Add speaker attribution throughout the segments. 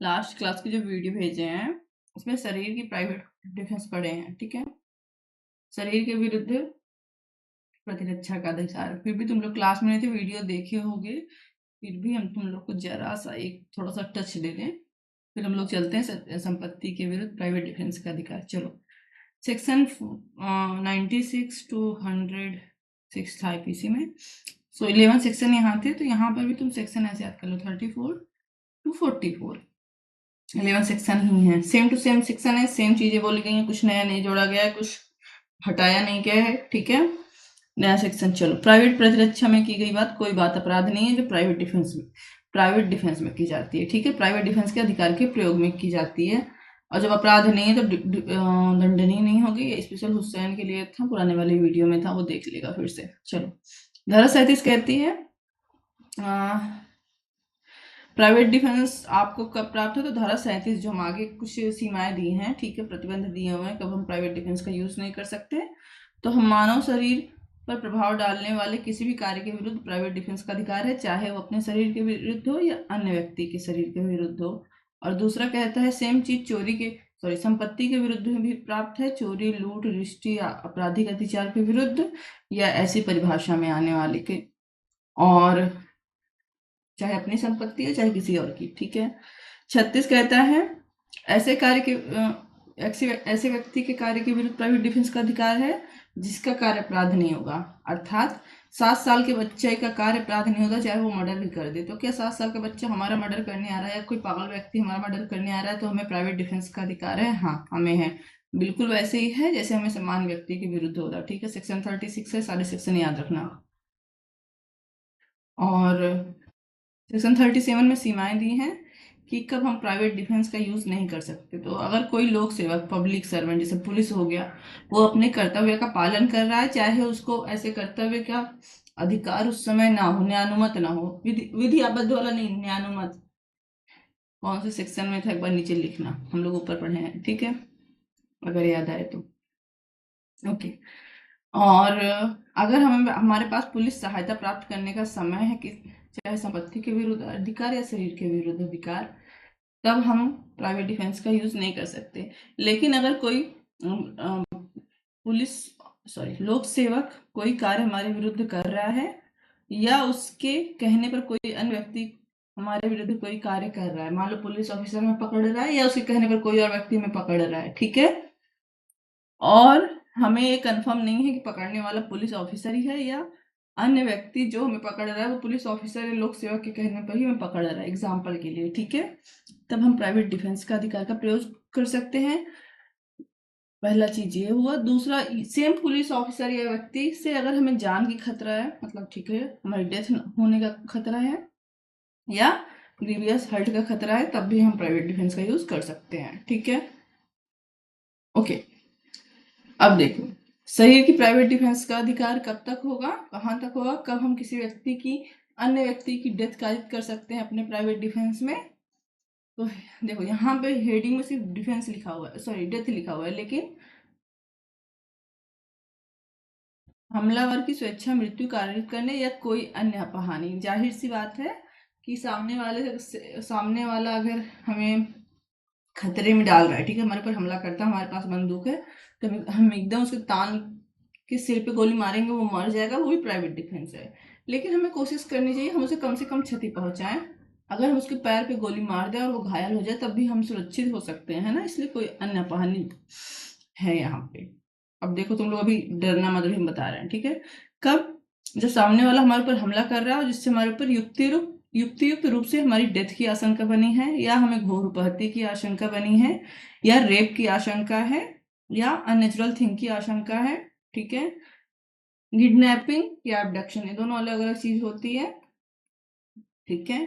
Speaker 1: Last class के जो video भेजे हैं उसमें शरीर की प्राइवेट डिफेंस पढ़े हैं, ठीक है। शरीर के विरुद्ध प्रतिरक्षा का अधिकार। फिर भी तुम लोग क्लास में नहीं थे, वीडियो देखे होगे, फिर भी हम तुम लोग को जरा सा एक थोड़ा सा टच दे दें, फिर हम लोग चलते हैं संपत्ति के विरुद्ध प्राइवेट डिफेंस का अधिकार। चलो, सेक्शन 96 to 106 था आईपीसी में। सो 11 सेक्शन यहाँ थे, तो यहाँ पर भी तुम सेक्शन ऐसे याद कर लो, 34 to 44 11 सेक्शन ही है। सेम टू सेम सेक्शन है, सेम चीजें बोली गई हैं, कुछ नया नहीं जोड़ा गया है, कुछ हटाया नहीं गया है, ठीक है। नया सेक्शन। चलो, प्राइवेट प्रतिरक्षा में की गई बात, कोई बात अपराध नहीं है जो प्राइवेट डिफेंस में की जाती है, ठीक है। प्राइवेट डिफेंस के अधिकार के प्रयोग में की जाती है, और जब अपराध नहीं है तो दंडनीय नहीं होगी। ये स्पेशल हुसैन के लिए था, पुराने वाले वीडियो में था, वो देख लेगा फिर से। चलो, धारा 37 कहती है प्राइवेट डिफेंस आपको कब प्राप्त हो, तो धारा 37 जो हम आगे कुछ सीमाएं दी हैं, ठीक है, प्रतिबंध दिए हुए हैं कब हम प्राइवेट डिफेंस का यूज नहीं कर सकते। तो हम मानव शरीर पर प्रभाव डालने वाले किसी भी कार्य के विरुद्ध प्राइवेट डिफेंस का अधिकार है, चाहे वो अपने शरीर के विरुद्ध हो या अन्य व्यक्ति के शरीर के विरुद्ध हो। और दूसरा कहता है सेम चीज संपत्ति के विरुद्ध भी प्राप्त है, चोरी, लूट, रिष्टि या आपराधिक अत्याचार के विरुद्ध, या ऐसी परिभाषा में आने वाले के, और चाहे अपनी संपत्ति है चाहे किसी और की, ठीक है। 36 कहता है ऐसे व्यक्ति के कार्य के विरुद्ध प्राइवेट डिफेंस का अधिकार है जिसका कार्य अपराध नहीं होगा। अर्थात 7 साल के बच्चे का कार्य अपराध नहीं होगा, चाहे वो मर्डर भी कर दे। तो क्या 7 साल का बच्चा हमारा मर्डर करने आ रहा है, या कोई पागल व्यक्ति हमारा मर्डर करने आ रहा है, तो हमें प्राइवेट डिफेंस का अधिकार है? हाँ, हमें है। बिल्कुल वैसे ही है जैसे हमें समान व्यक्ति के विरुद्ध होगा, ठीक है। सेक्शन 36 है, सारे सेक्शन याद रखना। और सेक्शन 37 में सीमाएं दी हैं कि कब हम प्राइवेट डिफेंस का यूज नहीं कर सकते। तो अगर कोई लोक सेवक, पब्लिक सर्वेंट, जैसे पुलिस हो गया, वो अपने कर्तव्य का पालन कर रहा है, चाहे उसको ऐसे कर्तव्य का अधिकार उस समय ना हो, न्यायानुमत ना हो, विधि आबद्ध वाला नहीं, न्यायानुमत। कौन से सेक्शन में था एक बार नीचे लिखना, हम लोग ऊपर पढ़े हैं, ठीक है, अगर याद आए तो। ओके। और अगर हमारे पास पुलिस सहायता प्राप्त करने का समय है कि चाहे संपत्ति के विरुद्ध अधिकार या शरीर के विरुद्ध अधिकार, तब हम प्राइवेट डिफेंस का यूज नहीं कर सकते। लेकिन अगर कोई लोक सेवक कोई कार्य हमारे विरुद्ध कर रहा है, या उसके कहने पर कोई अन्य व्यक्ति हमारे विरुद्ध कोई कार्य कर रहा है, मान लो पुलिस ऑफिसर में पकड़ रहा है या उसके कहने पर कोई और व्यक्ति में पकड़ रहा है, ठीक है, और हमें ये कंफर्म नहीं है कि पकड़ने वाला पुलिस ऑफिसर ही है या अन्य व्यक्ति जो हमें पकड़ रहा है वो पुलिस ऑफिसर या लोक सेवक के कहने पर ही हमें पकड़ रहा है, एग्जाम्पल के लिए, ठीक है, तब हम प्राइवेट डिफेंस का अधिकार का प्रयोग कर सकते हैं। पहला चीज ये हुआ। दूसरा, सेम पुलिस ऑफिसर या व्यक्ति से अगर हमें जान की खतरा है, मतलब ठीक है हमारी डेथ होने का खतरा है या ग्रीवियस हर्ट का खतरा है, तब भी हम प्राइवेट डिफेंस का यूज कर सकते हैं, ठीक है। ओके, अब देखो, शरीर की प्राइवेट डिफेंस का अधिकार कब तक होगा, कहाँ तक होगा, कब हम किसी व्यक्ति की, अन्य व्यक्ति की डेथ कारित कर सकते हैं अपने प्राइवेट डिफेंस में। तो देखो यहाँ पे हेडिंग में सिर्फ डिफेंस लिखा हुआ है, सॉरी डेथ लिखा हुआ है, लेकिन हमलावर की स्वेच्छा मृत्यु कारित करने या कोई अन्य अपहानि, जाहिर सी बात है कि सामने वाला अगर हमें खतरे में डाल रहा है, ठीक है, हमारे पर हमला करता है, हमारे पास बंदूक है, तो हम एकदम उसके तान के सिर पे गोली मारेंगे, वो मर जाएगा, वो भी प्राइवेट डिफेंस है। लेकिन हमें कोशिश करनी चाहिए हम उसे कम से कम क्षति पहुंचाएं। अगर हम उसके पैर पे गोली मार दें और वो घायल हो जाए, तब भी हम सुरक्षित हो सकते हैं, है ना, इसलिए कोई अन्य अपहानि है यहाँ पे। अब देखो, तुम लोग अभी डरना मत, भी हम बता रहे हैं, ठीक है। कब, जब सामने वाला हमारे ऊपर हमला कर रहा है और जिससे हमारे ऊपर युक्तियुक्त रूप से हमारी डेथ की आशंका बनी है, या हमें घोर उपहत्या की आशंका बनी है, या रेप की आशंका है, या अननेचुरल थिंग की आशंका है, ठीक है। किडनैपिंग या अबडक्शन, ये दोनों अलग अलग चीज होती है, ठीक है।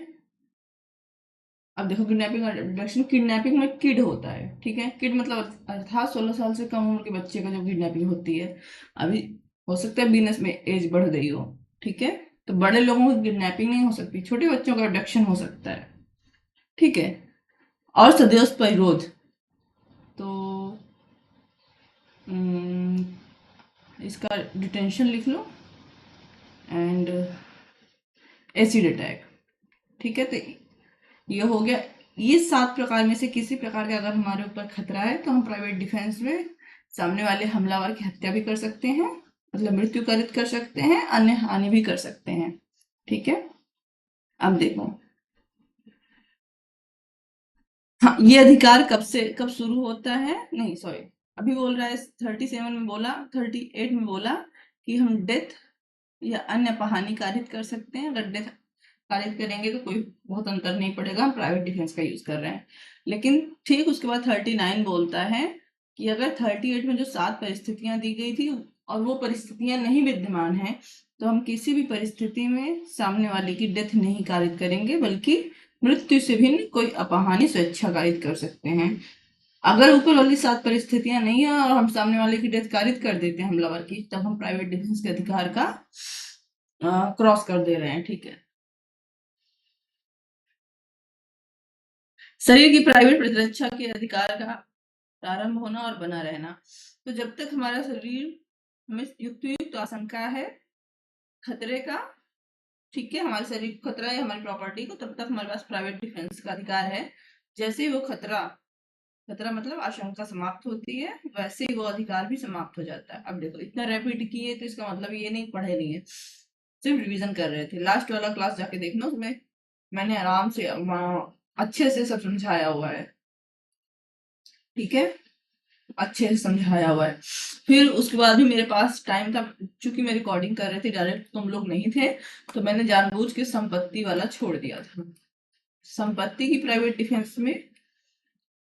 Speaker 1: अब देखो, किडनैपिंग और अबडक्शन, किडनैपिंग में किड होता है, ठीक है, किड मतलब अर्थात 16 साल से कम उम्र के बच्चे का जो किडनैपिंग होती है। अभी हो सकता है बिजनेस में एज बढ़ गई हो, ठीक है, तो बड़े लोगों की किडनैपिंग नहीं हो सकती, छोटे बच्चों का अबडक्शन हो सकता है, ठीक है। और सदैव प्रतिरोध, तो इसका डिटेंशन लिख लो, एंड एसिड अटैक, ठीक है। तो ये हो गया ये 7 प्रकार में से किसी प्रकार का अगर हमारे ऊपर खतरा है तो हम प्राइवेट डिफेंस में सामने वाले हमलावर की हत्या भी कर सकते हैं, मतलब मृत्यु कारित कर सकते हैं, अन्य हानि भी कर सकते हैं। ठीक है, अब देखो। हाँ, ये अधिकार कब शुरू होता है, नहीं सॉरी, अभी बोल रहा है 37 में बोला, 38 में बोला कि हम डेथ या अन्य अपहानि कारित कर सकते हैं। अगर डेथ कारित करेंगे तो कोई बहुत अंतर नहीं पड़ेगा, हम प्राइवेट डिफेंस का यूज कर रहे हैं। लेकिन ठीक उसके बाद 39 बोलता है कि अगर 38 में जो 7 परिस्थितियां दी गई थी और वो परिस्थितियां नहीं विद्यमान है तो हम किसी भी परिस्थिति में सामने वाले की डेथ नहीं कारित करेंगे, बल्कि मृत्यु से भिन्न कोई अपहानि स्वेच्छा कारित कर सकते हैं। अगर ऊपर वाली 7 परिस्थितियां नहीं है और हम सामने वाले की डेथ कारित कर देते हैं हमलावर की, तब हम प्राइवेट डिफेंस के अधिकार का क्रॉस कर दे रहे हैं। ठीक है, शरीर की प्राइवेट प्रतिरक्षा के अधिकार का प्रारंभ होना और बना रहना। तो जब तक हमारा शरीर हमें युक्त आशंका है खतरे का, ठीक है, हमारे शरीर को खतरा है हमारी प्रॉपर्टी को, तब तक हमारे पास प्राइवेट डिफेंस का अधिकार है। जैसे ही वो खतरा खतरा मतलब आशंका समाप्त होती है, वैसे ही वो अधिकार भी समाप्त हो जाता है। अब देखो, इतना रैपिड किए तो इसका मतलब ये नहीं पढ़े नहीं है, सिर्फ रिवीजन कर रहे थे। लास्ट वाला क्लास जाके देखना, उसमें मैंने आराम से अच्छे से सब समझाया हुआ है। ठीक है, अच्छे से समझाया हुआ है। फिर उसके बाद भी मेरे पास टाइम था, चूंकि मैं रिकॉर्डिंग कर रहे थे, डायरेक्ट तुम लोग नहीं थे, तो मैंने जानबूझ के संपत्ति वाला छोड़ दिया था। संपत्ति की प्राइवेट डिफेंस में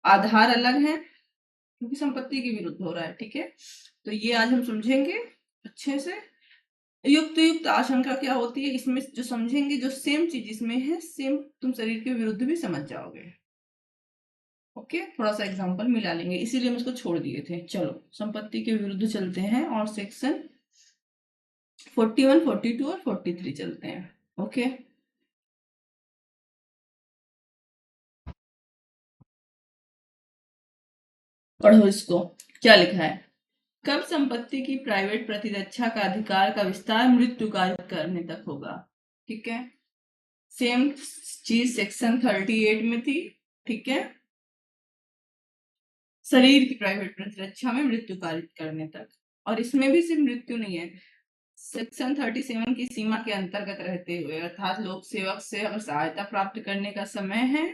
Speaker 1: आधार अलग है, क्योंकि संपत्ति के विरुद्ध हो रहा है। ठीक है, तो ये आज हम समझेंगे अच्छे से। युक्त आशंका क्या होती है, इसमें जो समझेंगे, जो सेम चीज इसमें है, सेम तुम शरीर के विरुद्ध भी समझ जाओगे। ओके, थोड़ा सा एग्जांपल मिला लेंगे, इसीलिए हम इसको छोड़ दिए थे। चलो संपत्ति के विरुद्ध चलते हैं और सेक्शन 41, 42 और 43 चलते हैं। ओके, पढ़ो इसको, क्या लिखा है। कब संपत्ति की प्राइवेट प्रतिरक्षा का अधिकार का विस्तार मृत्यु कारित करने तक होगा। ठीक है, सेम चीज सेक्शन 38 में थी। ठीक है, शरीर की प्राइवेट प्रतिरक्षा में मृत्यु कारित करने तक, और इसमें भी सिर्फ मृत्यु नहीं है, सेक्शन 37 की सीमा के अंतर्गत रहते हुए, अर्थात लोक सेवक से अगर सहायता प्राप्त करने का समय है,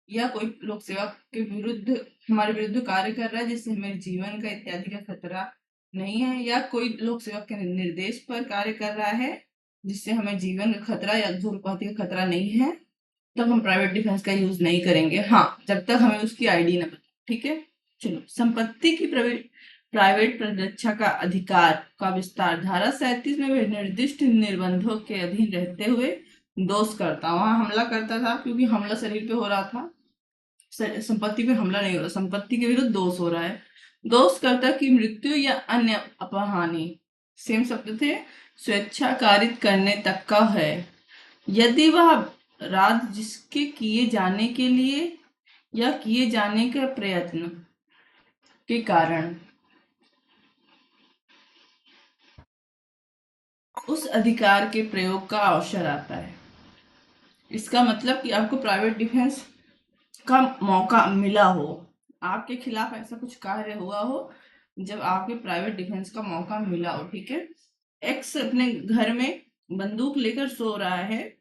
Speaker 1: या कोई लोक सेवक के विरुद्ध हमारे विरुद्ध कार्य कर रहा है जिससे हमें जीवन का इत्यादि का खतरा नहीं है, या कोई लोक सेवक के निर्देश पर कार्य कर रहा है जिससे हमें जीवन का खतरा या धूर्तपाती का खतरा नहीं है, तब हम प्राइवेट डिफेंस का यूज नहीं करेंगे। हाँ, जब तक हमें उसकी आईडी न बता। ठीक है, चलो, संपत्ति की प्राइवेट प्रतिरक्षा का अधिकार का विस्तार धारा 37 में निर्दिष्ट निर्बंधों के अधीन रहते हुए दोष करता, वहां हमला करता था, क्योंकि हमला शरीर पे हो रहा था, संपत्ति पे हमला नहीं हो रहा, संपत्ति के विरुद्ध दोष हो रहा है। दोष करता की मृत्यु या अन्य अपहानि, सेम शब्द थे, स्वेच्छा कारित करने तक का है, यदि वह अपराध जिसके किए जाने के लिए या किए जाने के प्रयत्न के कारण उस अधिकार के प्रयोग का अवसर आता है। इसका मतलब कि आपको प्राइवेट डिफेंस का मौका मिला हो, आपके खिलाफ ऐसा कुछ कार्य हुआ हो जब आपके प्राइवेट डिफेंस का मौका मिला हो। ठीक है, एक्स अपने घर में बंदूक लेकर सो रहा है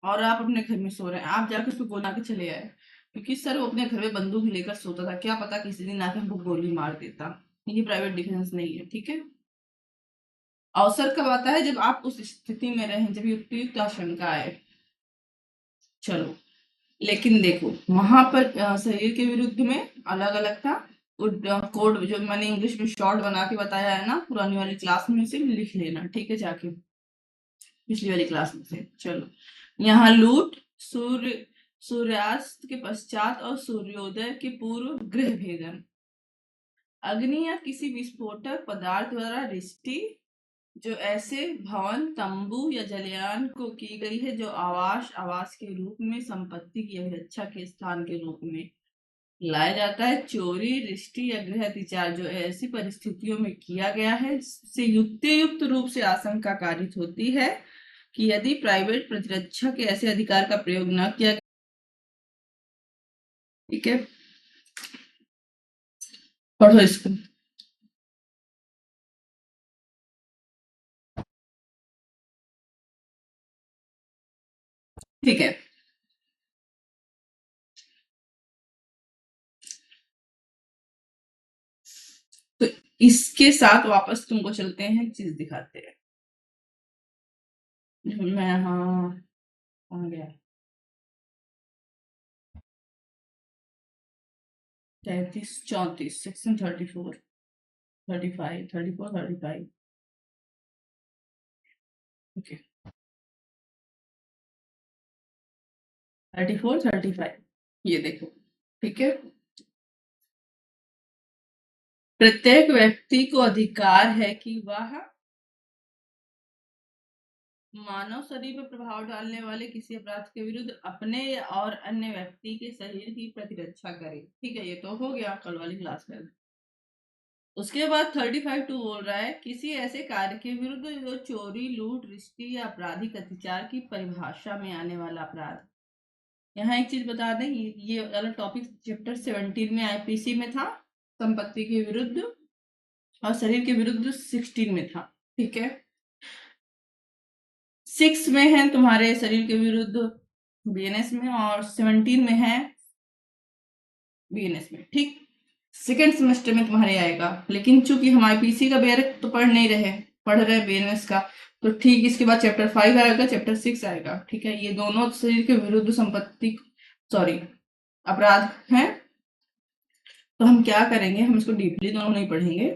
Speaker 1: और आप अपने घर में सो रहे हैं, आप जाकर उसको गोला के चले आए, क्योंकि सर वो अपने घर में बंदूक लेकर सोता था, क्या पता किसी दिन आके हमको गोली मार देता। ये प्राइवेट डिफेंस नहीं है। ठीक है, अवसर कब आता है, जब आप उस स्थिति में रहें, जब युक्त आशंका आए। चलो, लेकिन देखो वहां पर शरीर के विरुद्ध में अलग अलग था, कोड जो मैंने इंग्लिश में शॉर्ट बना के बताया है ना, पुरानी वाली क्लास में से लिख लेना। ठीक है, जाके पिछली वाली क्लास में से। चलो, यहाँ लूट, सूर्यास्त के पश्चात और सूर्योदय के पूर्व गृह भेदन, अग्नि या किसी विस्फोटक पदार्थ द्वारा रिष्टि, जो ऐसे भवन, तंबू या जलयान को की गई है जो आवास के रूप में संपत्ति की अभिरक्षा के स्थान के रूप में लाया जाता है। चोरी, रिष्टि या गृह अतिचार जो ऐसी परिस्थितियों में किया गया है से युक्त रूप से आशंका कारित होती है कि यदि प्राइवेट प्रतिरक्षा के ऐसे अधिकार का प्रयोग न किया ठीक है, पढ़ो इसको। ठीक है, तो इसके साथ वापस तुमको चलते हैं, चीज दिखाते हैं। मैं हाँ आ गया 33 34 सेक्शन 34 35 ओके 34 35 ये देखो। ठीक है, प्रत्येक व्यक्ति को अधिकार है कि वह मानव शरीर पर प्रभाव डालने वाले किसी अपराध के विरुद्ध अपने और अन्य व्यक्ति के शरीर की प्रतिरक्षा करे। ठीक है, ये तो हो गया कल वाली क्लास में। उसके बाद 35 2 बोल रहा है किसी ऐसे कार्य के विरुद्ध जो चोरी, लूट, रिश्ती या आपराधिक अत्याचार की परिभाषा में आने वाला अपराध। यहाँ एक चीज बता दें, ये वाला टॉपिक चैप्टर 17 में आईपीसी में था, संपत्ति के विरुद्ध, और शरीर के विरुद्ध 16 में था। ठीक है, 6 में है तुम्हारे शरीर के विरुद्ध बीएनएस में, और 17 में है बीएनएस में। ठीक, सेकेंड सेमेस्टर में तुम्हारे आएगा, लेकिन चूंकि हम आईपीसी का बेरक तो पढ़ नहीं रहे, पढ़ रहे बीएनएस का, तो ठीक इसके बाद चैप्टर 5 आएगा, चैप्टर 6 आएगा। ठीक है, ये दोनों शरीर के विरुद्ध संपत्ति सॉरी अपराध हैं। तो हम क्या करेंगे, हम इसको डीपली दोनों नहीं पढ़ेंगे,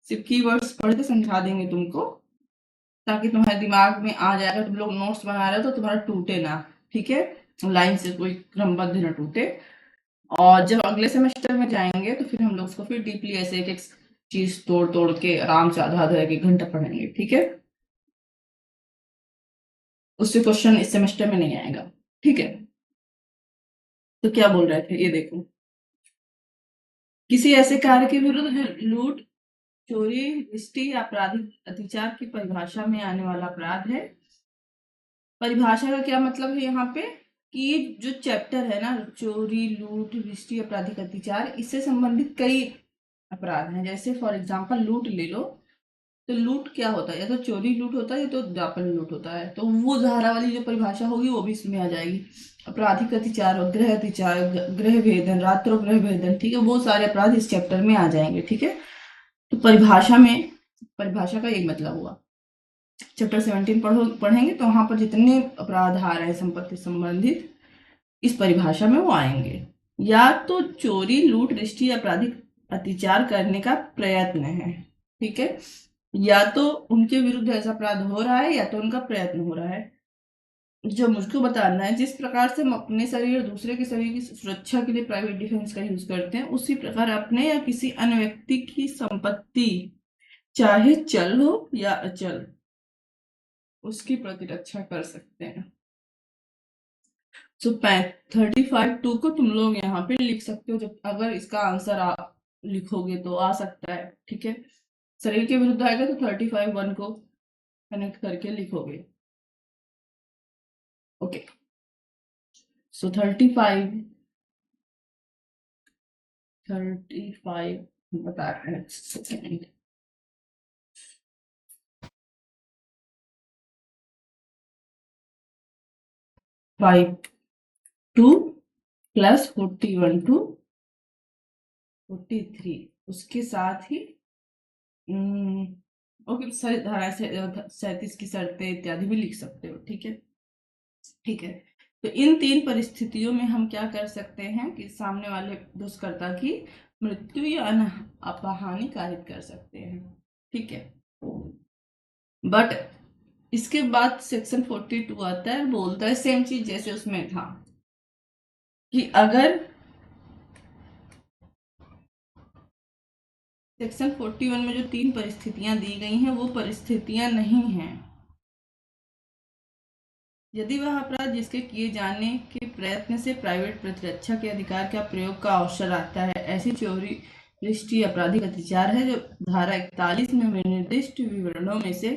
Speaker 1: सिर्फ कीवर्ड्स पढ़ के समझा देंगे तुमको, ताकि तुम्हारे दिमाग में आ जाएगा। तुम लोग नोट्स बना रहे हो तो तुम्हारा टूटे ना। ठीक है, लाइन से कोई क्रमबद्ध ना टूटे। और जब अगले सेमेस्टर में जाएंगे तो फिर हम लोग उसको फिर डीपली ऐसे एक एक चीज तोड़ तोड़ के आराम से आधा आधा एक घंटा पढ़ेंगे। ठीक है, उससे क्वेश्चन इस सेमेस्टर में नहीं आएगा। ठीक है, तो क्या बोल रहे थे, ये देखो, किसी ऐसे कार्य के विरुद्ध लूट, चोरी, रिश्ती या आपराधिक अत्याचार की परिभाषा में आने वाला अपराध है। परिभाषा का क्या मतलब है यहाँ पे, कि जो चैप्टर है ना, चोरी, लूट, रिश्ती, आपराधिक अत्याचार, इससे संबंधित कई अपराध हैं। जैसे फॉर एग्जांपल लूट ले लो, तो लूट क्या होता है, या तो चोरी लूट होता है या तो व्यापन लूट होता है, तो वो धारा वाली जो परिभाषा होगी वो भी इसमें आ जाएगी। आपराधिक अत्याचार, गृह अत्याचार, गृह भेदन, रात्रोगृह भेदन, ठीक है, वो सारे अपराध इस चैप्टर में आ जाएंगे। ठीक है, तो परिभाषा का एक मतलब हुआ। चैप्टर 17 पढ़ेंगे तो वहां पर जितने अपराध आ रहे हैं संपत्ति संबंधित, इस परिभाषा में वो आएंगे। या तो चोरी, लूट, रिश्ती, आपराधिक अत्याचार करने का प्रयत्न है। ठीक है, या तो उनके विरुद्ध ऐसा अपराध हो रहा है या तो उनका प्रयत्न हो रहा है। जो मुझको बताना है, जिस प्रकार से हम अपने शरीर और दूसरे के शरीर की सुरक्षा के लिए प्राइवेट डिफेंस का यूज करते हैं, उसी प्रकार अपने या किसी अन्य व्यक्ति की संपत्ति, चाहे चल हो या अचल, उसकी प्रतिरक्षा कर सकते हैं। तो 35 2 को तुम लोग यहाँ पे लिख सकते हो, जब अगर इसका आंसर आप लिखोगे तो आ सकता है। ठीक है, शरीर के विरुद्ध आएगा तो 35 1 को कनेक्ट करके लिखोगे। ओके, सो 35 बता रहे हैं, सेकेंड 5 2 प्लस 41 to 43, उसके साथ ही ओके सर धारा 37 की शर्तें इत्यादि भी लिख सकते हो। ठीक है, ठीक है, तो इन 3 परिस्थितियों में हम क्या कर सकते हैं कि सामने वाले दुष्कर्ता की मृत्यु या अपहानि कारित कर सकते हैं। ठीक है, बट इसके बाद सेक्शन 42 आता है, बोलता है सेम चीज जैसे उसमें था, कि अगर सेक्शन 41 में जो 3 परिस्थितियां दी गई हैं वो परिस्थितियां नहीं हैं। यदि वह अपराध जिसके किए जाने के प्रयत्न से प्राइवेट प्रतिरक्षा के अधिकार का प्रयोग का अवसर आता है, ऐसी चोरी, रिश्ती, आपराधिक अत्याचार है जो धारा 41 में निर्दिष्ट विवरणों में से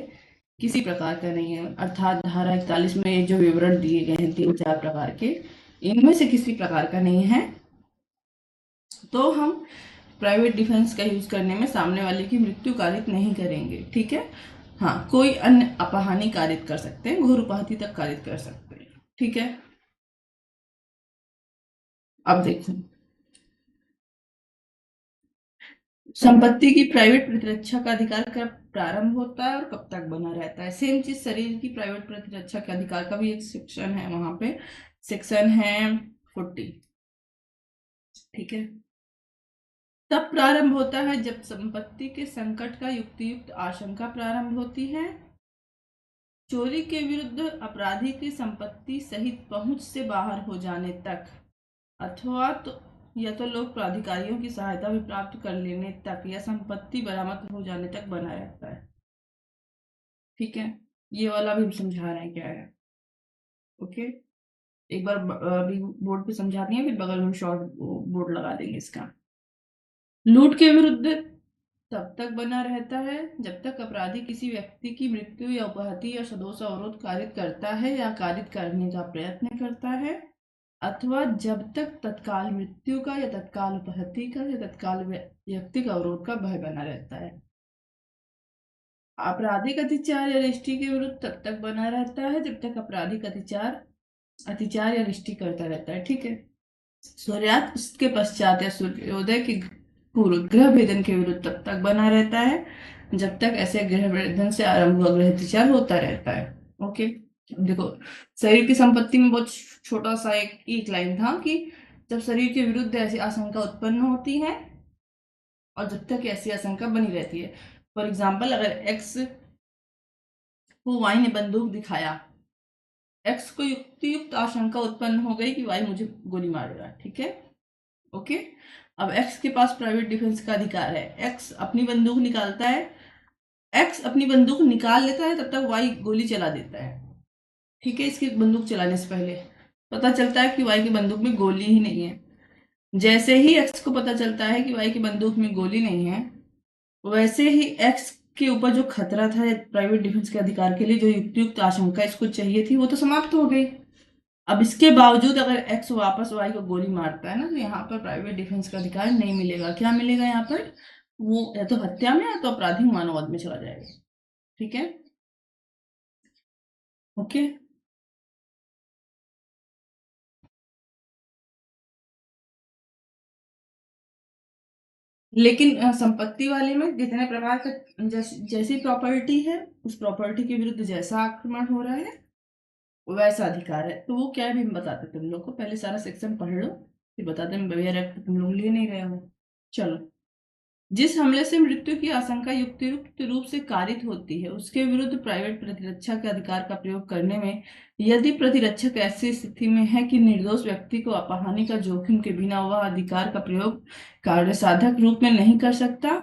Speaker 1: किसी प्रकार का नहीं है। अर्थात धारा 41 में जो विवरण दिए गए हैं 3-4 प्रकार के, इनमें से किसी प्रकार का नहीं है, तो हम प्राइवेट डिफेंस का यूज करने में सामने वाले की मृत्यु कारित नहीं करेंगे, ठीक है। हाँ, कोई अन्य अपहानि कारित कर सकते हैं, घोर उपाधि तक कारित कर सकते हैं, ठीक है। अब देखो, संपत्ति की प्राइवेट प्रतिरक्षा का अधिकार कब प्रारंभ होता है और कब तक बना रहता है। सेम चीज शरीर की प्राइवेट प्रतिरक्षा के अधिकार का भी एक सेक्शन है, वहां पे सेक्शन है 40, ठीक है। तब प्रारंभ होता है जब संपत्ति के संकट का युक्तियुक्त आशंका प्रारंभ होती है, चोरी के विरुद्ध अपराधी की संपत्ति सहित पहुंच से बाहर हो जाने तक, अथवा तो या तो लोक प्राधिकारियों की सहायता भी प्राप्त कर लेने तक, या संपत्ति बरामद हो जाने तक बना रहता है, ठीक है। ये वाला भी समझा रहे हैं क्या है, ओके। एक बार अभी बोर्ड पे समझा दिए, फिर बगल में शॉर्ट बोर्ड लगा देंगे इसका। लूट के विरुद्ध तब तक बना रहता है जब तक अपराधी किसी व्यक्ति की मृत्यु या उपहति या सदोष अवरोध कारित करता है या कारित करने का प्रयत्न करता है, अथवा जब तक तत्काल मृत्यु का या तत्काल उपहति का या तत्काल व्यक्तिक अवरोध का भय बना रहता है। आपराधिक अतिचार या रिष्टि के विरुद्ध तब तक बना रहता है जब तक आपराधिक अतिचार या रिष्टि करता रहता है, ठीक है। सूर्यास्त के पश्चात या सूर्योदय के पूर्व ग्रह भेदन के विरुद्ध तब तक बना रहता है जब तक ऐसे ग्रह भेदन से आरंभ हुआ ग्रह अतिचार होता रहता है, ओके। देखो, शरीर की संपत्ति में बहुत छोटा सा एक लाइन था कि जब शरीर के विरुद्ध ऐसी आशंका उत्पन्न होती है और जब तक ऐसी आशंका बनी रहती है। फॉर एग्जाम्पल, अगर एक्स को वाई ने बंदूक दिखाया, एक्स को युक्तियुक्त आशंका उत्पन्न हो गई कि वाई मुझे गोली मारेगा, ठीक है, ओके। अब एक्स के पास प्राइवेट डिफेंस का अधिकार है, एक्स अपनी बंदूक निकालता है, एक्स अपनी बंदूक निकाल लेता है तब तक वाई गोली चला देता है, ठीक है। इसकी बंदूक चलाने से पहले पता चलता है कि वाई की बंदूक में गोली ही नहीं है। जैसे ही एक्स को पता चलता है कि वाई की बंदूक में गोली नहीं है, वैसे ही एक्स के ऊपर जो खतरा था प्राइवेट डिफेंस के अधिकार के लिए, जो युक्तियुक्त आशंका इसको चाहिए थी, वो तो समाप्त हो गई। अब इसके बावजूद अगर एक्स वापस वाई को गोली मारता है ना, तो यहाँ पर प्राइवेट डिफेंस का अधिकार नहीं मिलेगा। क्या मिलेगा यहाँ पर? वो या तो हत्या में या तो आपराधिक मानववध में चला जाएगा, ठीक है, ओके। लेकिन संपत्ति वाले में जितने प्रकार का जैसी प्रॉपर्टी है, उस प्रॉपर्टी के विरुद्ध जैसा आक्रमण हो रहा है, वैसा अधिकार है। तो वो क्या है भी हम बताते तुम लोग को, पहले सारा सेक्शन पढ़ लो, फिर बताते हैं। बेवियर एक्ट तुम लोग ले नहीं रहे हो, चलो। जिस हमले से मृत्यु की आशंका युक्तियुक्त रूप से कारित होती है, उसके विरुद्ध प्राइवेट प्रतिरक्षा के अधिकार का प्रयोग करने में, यदि प्रतिरक्षक ऐसी स्थिति में है कि निर्दोष व्यक्ति को अपहानि का जोखिम के बिना वह अधिकार का प्रयोग कार्य साधक रूप में नहीं कर सकता,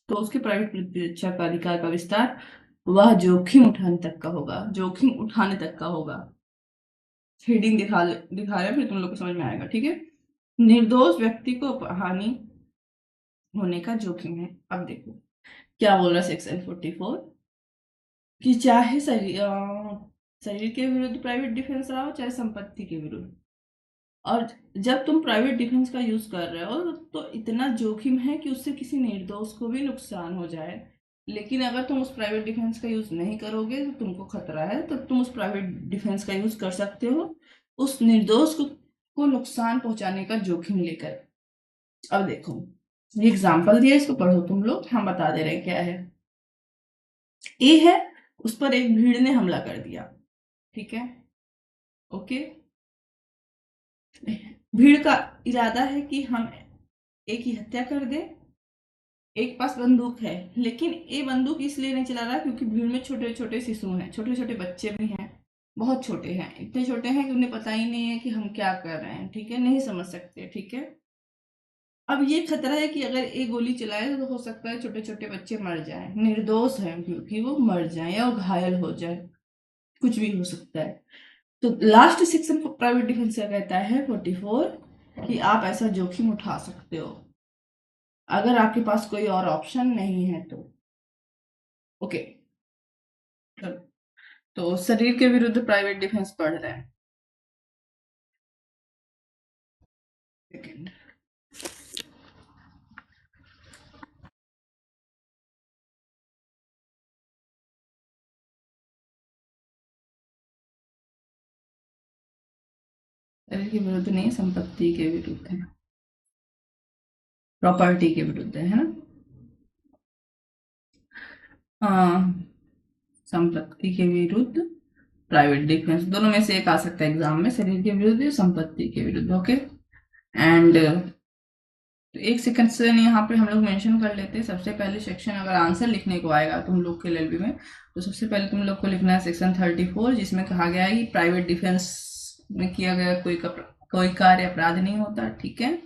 Speaker 1: तो उसके प्राइवेट प्रतिरक्षा का अधिकार का विस्तार वह जोखिम उठाने तक का होगा, जोखिम उठाने तक का होगा। हेडिंग दिखा रहे हैं, फिर तुम लोग को समझ में आएगा, ठीक है। निर्दोष व्यक्ति को हानि होने का जोखिम है। अब देखो क्या बोल रहा है सेक्शन 44, कि चाहे शरीर के विरुद्ध प्राइवेट डिफेंस रहा हो, चाहे संपत्ति के विरुद्ध, और जब तुम प्राइवेट डिफेंस का यूज कर रहे हो तो इतना जोखिम है कि उससे किसी निर्दोष को भी नुकसान हो जाए। लेकिन अगर तुम उस प्राइवेट डिफेंस का यूज नहीं करोगे, तो तुमको खतरा है, तो तुम उस प्राइवेट डिफेंस का यूज कर सकते हो उस निर्दोष को नुकसान पहुंचाने का जोखिम लेकर। अब देखो, ये एग्जाम्पल दिया, इसको पढ़ो तुम लोग, हम बता दे रहे हैं क्या है। ए है, उस पर एक भीड़ ने हमला कर दिया, ठीक है, ओके। भीड़ का इरादा है कि हम एक की हत्या कर दें। एक पास बंदूक है, लेकिन ये बंदूक इसलिए नहीं चला रहा क्योंकि भीड़ में छोटे छोटे शिशु हैं, छोटे छोटे बच्चे भी हैं, बहुत छोटे हैं, इतने छोटे हैं कि उन्हें पता ही नहीं है कि हम क्या कर रहे हैं, ठीक है, नहीं समझ सकते, ठीक है। अब ये खतरा है कि अगर एक गोली चलाए तो हो सकता है छोटे छोटे बच्चे मर जाएं, निर्दोष हैं क्योंकि वो मर जाएं या वो घायल हो जाए, कुछ भी हो सकता है। तो लास्ट सेक्शन प्राइवेट डिफेंस का कहता है 44, कि आप ऐसा जोखिम उठा सकते हो अगर आपके पास कोई और ऑप्शन नहीं है तो, ओके। तो शरीर के विरुद्ध प्राइवेट डिफेंस पढ़ रहे हैं, सेकंड। शरीर के विरुद्ध नहीं, संपत्ति के विरुद्ध है, प्रॉपर्टी के विरुद्ध है ना। संपत्ति के विरुद्ध, प्राइवेट डिफेंस, दोनों में से एक आ सकता है एग्जाम में, शरीर के विरुद्ध या संपत्ति के विरुद्ध। ओके, एंड तो एक सेक्शन यहाँ पे हम लोग मेंशन कर लेते हैं। सबसे पहले सेक्शन अगर आंसर लिखने को आएगा तुम लोग के एलएलबी में, तो सबसे पहले तुम लोग को लिखना है सेक्शन 34, जिसमें कहा गया है कि प्राइवेट डिफेंस में किया गया कोई कार्य अपराध नहीं होता, ठीक है।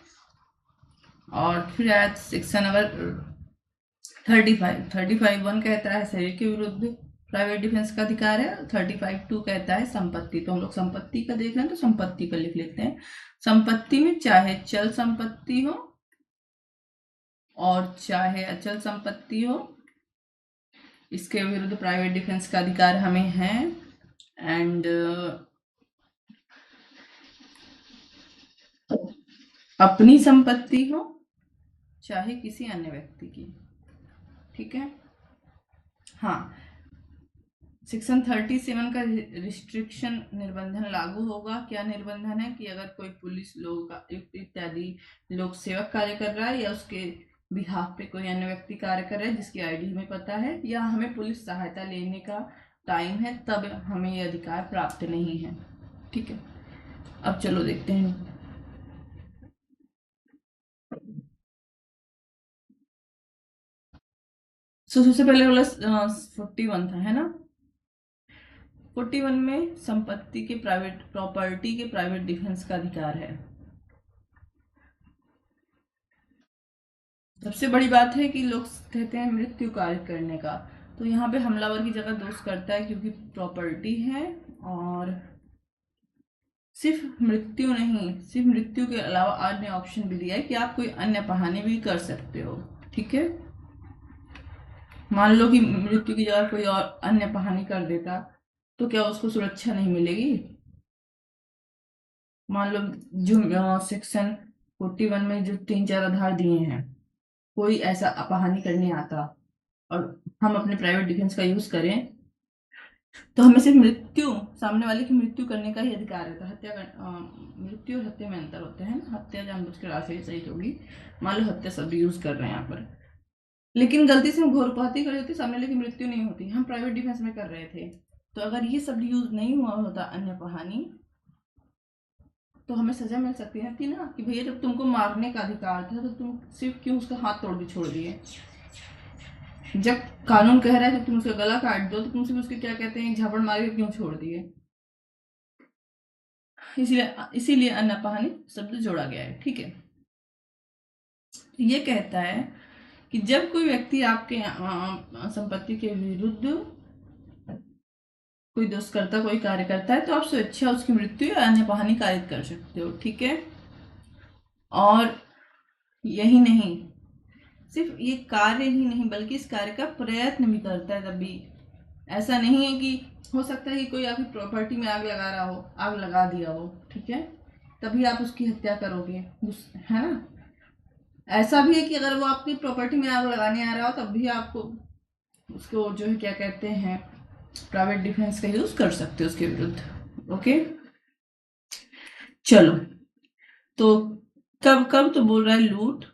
Speaker 1: और फिर आया सेक्शन अगर 35(1) कहता है शरीर के विरुद्ध प्राइवेट डिफेंस का अधिकार है। 35(2) कहता है संपत्ति, तो हम लोग संपत्ति का देख रहे हैं तो संपत्ति का लिख लेते हैं। संपत्ति में चाहे चल संपत्ति हो और चाहे अचल संपत्ति हो, इसके विरुद्ध प्राइवेट डिफेंस का अधिकार हमें है। एंड अपनी संपत्ति हो चाहे किसी अन्य व्यक्ति की, ठीक है। हाँ, सेक्शन 37 का रिस्ट्रिक्शन निर्बंधन लागू होगा। क्या निर्बंधन है कि अगर कोई पुलिस लोग इत्यादि लोग सेवक कार्य कर रहा है या उसके बिहाफ पे कोई अन्य व्यक्ति कार्य कर रहा है जिसकी आईडी हमें पता है, या हमें पुलिस सहायता लेने का टाइम है, तब हमें ये अधिकार प्राप्त नहीं है, ठीक है। अब चलो देखते हैं। सबसे पहले वाला 41 था, है ना। 41 में संपत्ति के प्रॉपर्टी के प्राइवेट डिफेंस का अधिकार है। सबसे बड़ी बात है कि लोग कहते हैं मृत्यु कार्य करने का, तो यहाँ पे हमलावर की जगह दोष करता है क्योंकि प्रॉपर्टी है। और सिर्फ मृत्यु नहीं, सिर्फ मृत्यु के अलावा अन्य ऑप्शन भी दिया है कि आप कोई अन्य बहाने भी कर सकते हो, ठीक है। मान लो कि मृत्यु की जगह कोई और अन्य बहाने कर देता तो क्या उसको सुरक्षा नहीं मिलेगी। मान लो जो सेक्शन 41 में जो 3-4 आधार दिए हैं, कोई ऐसा अपहानि करने आता और हम अपने प्राइवेट डिफेंस का यूज करें, तो हमें सिर्फ मृत्यु, सामने वाले की मृत्यु करने का ही अधिकार रहता है। मृत्यु और हत्या में अंतर होता है ना, हत्या जानबूझकर आशय सही होगी, मान लो हत्या शब्द यूज कर रहे हैं यहाँ पर, लेकिन गलती से हम घोरपाती कर होती, सामने वाले की मृत्यु नहीं होती, हम प्राइवेट डिफेंस में कर रहे थे, तो अगर ये शब्द यूज नहीं हुआ होता अन्य अपहानि, तो हमें सजा मिल सकती थी ना कि भैया जब तुमको मारने का अधिकार था तो तुम सिर्फ क्यों उसका हाथ तोड़ के छोड़ दिए। जब कानून कह रहा है कि तुम उसका गला काट दो, तो तुम सिर्फ उसके क्या कहते हैं झापड़ मार के क्यों छोड़ दिए। इसीलिए अन्य अपहानि शब्द जोड़ा गया है, ठीक है। ये कहता है कि जब कोई व्यक्ति आपके संपत्ति के विरुद्ध कोई दोष करता, कोई कार्य करता है, तो आप स्वेच्छा उसकी मृत्यु या अन्य अपहानि कारित कर सकते हो, ठीक है। और यही नहीं, सिर्फ ये कार्य ही नहीं बल्कि इस कार्य का प्रयत्न भी करता है तभी। ऐसा नहीं है कि हो सकता है कि कोई आपकी प्रॉपर्टी में आग लगा रहा हो, आग लगा दिया हो, ठीक है, तभी आप उसकी हत्या करोगे, है ना। ऐसा भी है कि अगर वो आपकी प्रॉपर्टी में आग लगाने आ रहा हो तब भी आपको उसको जो है क्या कहते हैं प्राइवेट डिफेंस का यूज कर सकते हो उसके विरुद्ध। ओके, चलो, तो कब कब तो बोल रहा है लूट,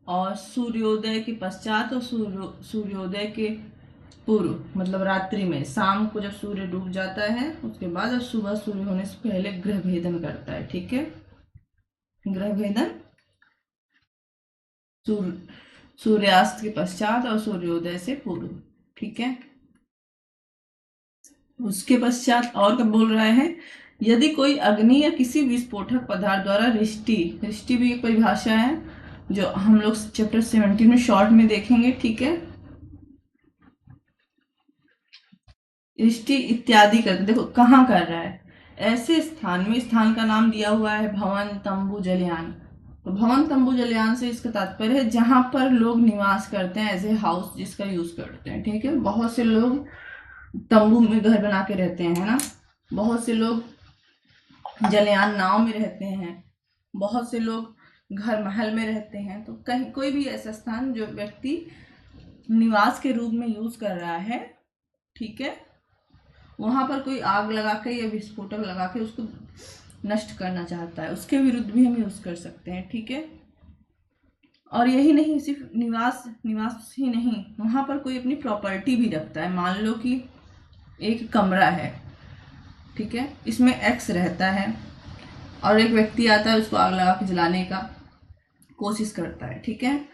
Speaker 1: और सूर्योदय के पश्चात और सूर्योदय के पूर्व, मतलब रात्रि में, शाम को जब सूर्य डूब जाता है उसके बाद, और सुबह सूर्य होने से पहले ग्रह भेदन करता है, ठीक है। ग्रह भेदन सूर्यास्त के पश्चात और सूर्योदय से पूर्व, ठीक है। उसके पश्चात और कब बोल रहा है, यदि कोई अग्नि या किसी विस्फोटक पदार्थ द्वारा रिष्टि भी एक परिभाषा है जो हम लोग चैप्टर 17 में शॉर्ट में देखेंगे, ठीक है। रिष्टि इत्यादि कर, देखो कहाँ कर रहा है, ऐसे स्थान में, स्थान का नाम दिया हुआ है भवन तंबू जलयान, तो भवन तंबू जलयान से इसका तात्पर्य है जहां पर लोग निवास करते हैं, एज ए हाउस जिसका यूज करते हैं, ठीक है। बहुत से लोग तंबू में घर बना के रहते हैं, है ना। बहुत से लोग जलयान नाव में रहते हैं, बहुत से लोग घर महल में रहते हैं, तो कहीं कोई भी ऐसा स्थान जो व्यक्ति निवास के रूप में यूज कर रहा है, ठीक है, वहां पर कोई आग लगा के या विस्फोटक लगा के उसको नष्ट करना चाहता है, उसके विरुद्ध भी हम यूज कर सकते हैं। ठीक है। और यही नहीं, सिर्फ निवास ही नहीं, वहां पर कोई अपनी प्रॉपर्टी भी रखता है। मान लो कि एक कमरा है, ठीक है, इसमें एक्स रहता है और एक व्यक्ति आता है, उसको आग लगा के जलाने का कोशिश करता है, ठीक है,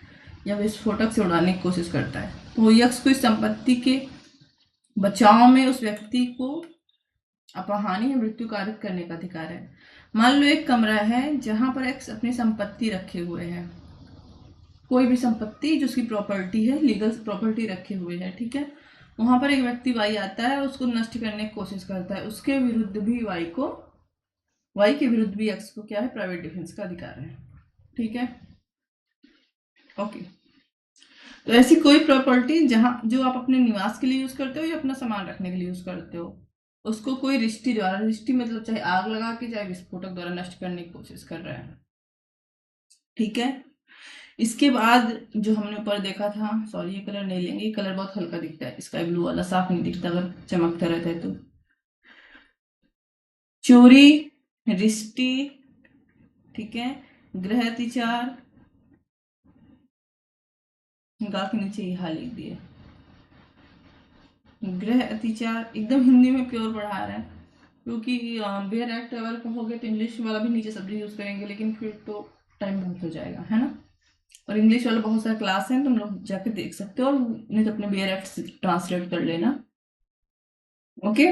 Speaker 1: या विस्फोटक से उड़ाने की कोशिश करता है, तो यक्स को इस संपत्ति के बचाव में उस व्यक्ति को अपहानि या मृत्यु कारित करने का अधिकार है। मान लो एक कमरा है जहां पर एक्स अपनी संपत्ति रखे हुए है, कोई भी संपत्ति जो उसकी प्रॉपर्टी है, लीगल प्रॉपर्टी रखे हुए है, ठीक है, वहां पर एक व्यक्ति वाई आता है, उसको नष्ट करने की कोशिश करता है, उसके विरुद्ध भी वाई के विरुद्ध भी एक्स को क्या है, प्राइवेट डिफेंस का अधिकार है। ठीक है, ओके। तो ऐसी कोई प्रॉपर्टी जो आप अपने निवास के लिए यूज करते हो या अपना सामान रखने के लिए यूज करते हो, उसको कोई रिश्ती द्वारा, रिश्ती मतलब चाहे आग लगा के चाहे विस्फोटक द्वारा नष्ट करने की कोशिश कर रहा है। ठीक है। इसके बाद जो हमने ऊपर देखा था, सॉरी ये कलर नहीं लेंगे, ये कलर बहुत हल्का दिखता है, स्काई ब्लू वाला साफ नहीं दिखता अगर चमकता रहता है तो। चोरी, रिश्ती, ठीक है, गृह अतिचार, गा के नीचे यहाँ लिख दिए, गृह अतिचार एकदम हिंदी में प्योर पढ़ा रहा है, क्योंकि बेयर एक्ट अगर कहोगे तो इंग्लिश वाला भी नीचे शब्द यूज करेंगे, लेकिन फिर तो टाइम बहुत हो जाएगा, है ना। और इंग्लिश वाला बहुत सारे क्लास हैं, तुम लोग जाके देख सकते हो, और नहीं तो अपने बेयर एक्ट से ट्रांसलेट कर लेना। ओके।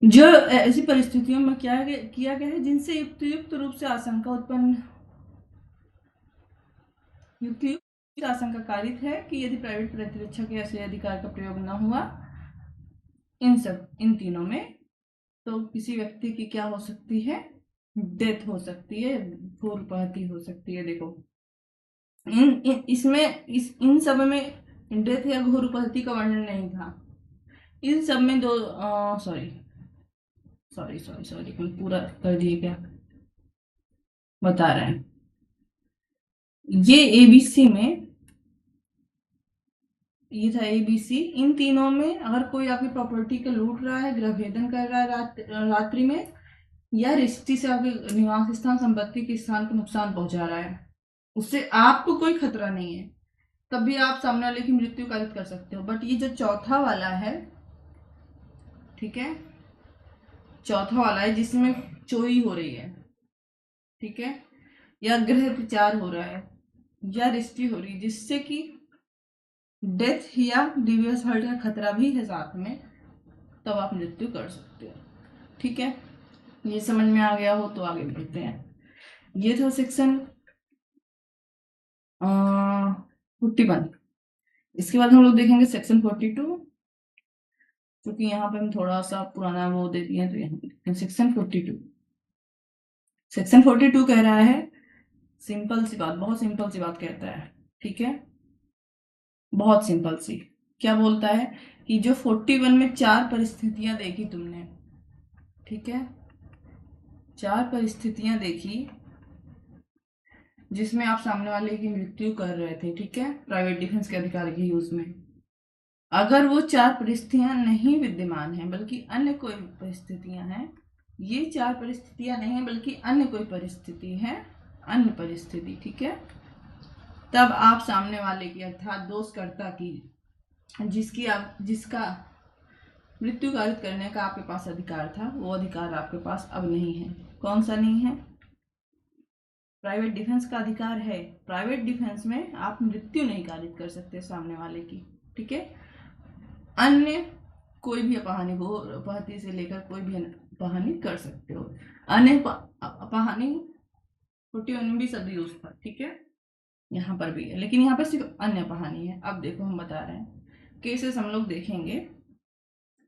Speaker 1: जो ऐसी परिस्थितियों में किया गया है जिनसे युक्त रूप से आशंका उत्पन्न युक्त आशंका कारित है कि यदि प्राइवेट प्रतिरक्षा के ऐसे अधिकार का प्रयोग न हुआ इन तीनों में, तो किसी व्यक्ति की क्या हो सकती है, डेथ हो सकती है, घोर उपाधि हो सकती है। देखो इन सब में डेथ या घोर उपाधि का वर्णन नहीं था। इन सब में दो सॉरी सॉरी सॉरी सॉरी पूरा कर दिए क्या बता रहे हैं। ये एबीसी में, ये था एबीसी, इन तीनों में अगर कोई आपकी प्रॉपर्टी को लूट रहा है, गृह भेदन कर रहा है रात्रि में, या रिश्ती से आपके निवास स्थान, संपत्ति के स्थान को नुकसान पहुंचा रहा है, उससे आपको कोई खतरा नहीं है, तभी आप सामने वाले की मृत्यु कारित कर सकते हो। बट ये जो चौथा वाला है, ठीक है, चौथा वाला है जिसमें चोरी हो रही है, ठीक है, या गृह विचार हो रहा है, या रिश्ती हो रही है जिससे कि डेथ या डिवोर्स हर्ट का खतरा भी है साथ में, तब आप मृत्यु कर सकते हो। ठीक है, ये समझ में आ गया हो तो आगे बढ़ते हैं। ये था सेक्शन 41। इसके बाद हम लोग देखेंगे सेक्शन 42, क्योंकि यहाँ पे हम थोड़ा सा पुराना वो दे दिए हैं, तो यहाँ सेक्शन 42। सेक्शन 42 कह रहा है, सिंपल सी बात, बहुत सिंपल सी बात कहता है, ठीक है, बहुत सिंपल सी। क्या बोलता है कि जो 41 में 4 परिस्थितियां देखी तुमने, ठीक है, 4 परिस्थितियां देखी जिसमें आप सामने वाले की मृत्यु कर रहे थे, ठीक है, प्राइवेट डिफेंस के अधिकार के यूज में, अगर वो 4 परिस्थितियां नहीं विद्यमान है बल्कि अन्य कोई परिस्थितियां हैं, ये 4 परिस्थितियां नहीं है बल्कि अन्य कोई परिस्थिति है, अन्य परिस्थिति, ठीक है, तब आप सामने वाले की अर्थात दोषकर्ता की, जिसका मृत्यु कारित करने का आपके पास अधिकार था, वो अधिकार आपके पास अब नहीं है। कौन सा नहीं है? प्राइवेट डिफेंस का अधिकार है। प्राइवेट डिफेंस में आप मृत्यु नहीं कारित कर सकते सामने वाले की, ठीक है। अन्य कोई भी अपहानि, घोर अपहति से लेकर कोई भी अपहानि कर सकते हो। अन्य अपहानि 41 में भी शब्द यूज था, ठीक है, यहाँ पर भी है, लेकिन यहाँ पर सिर्फ अन्य अपहानि है। अब देखो हम बता रहे हैं, केसेस हम लोग देखेंगे,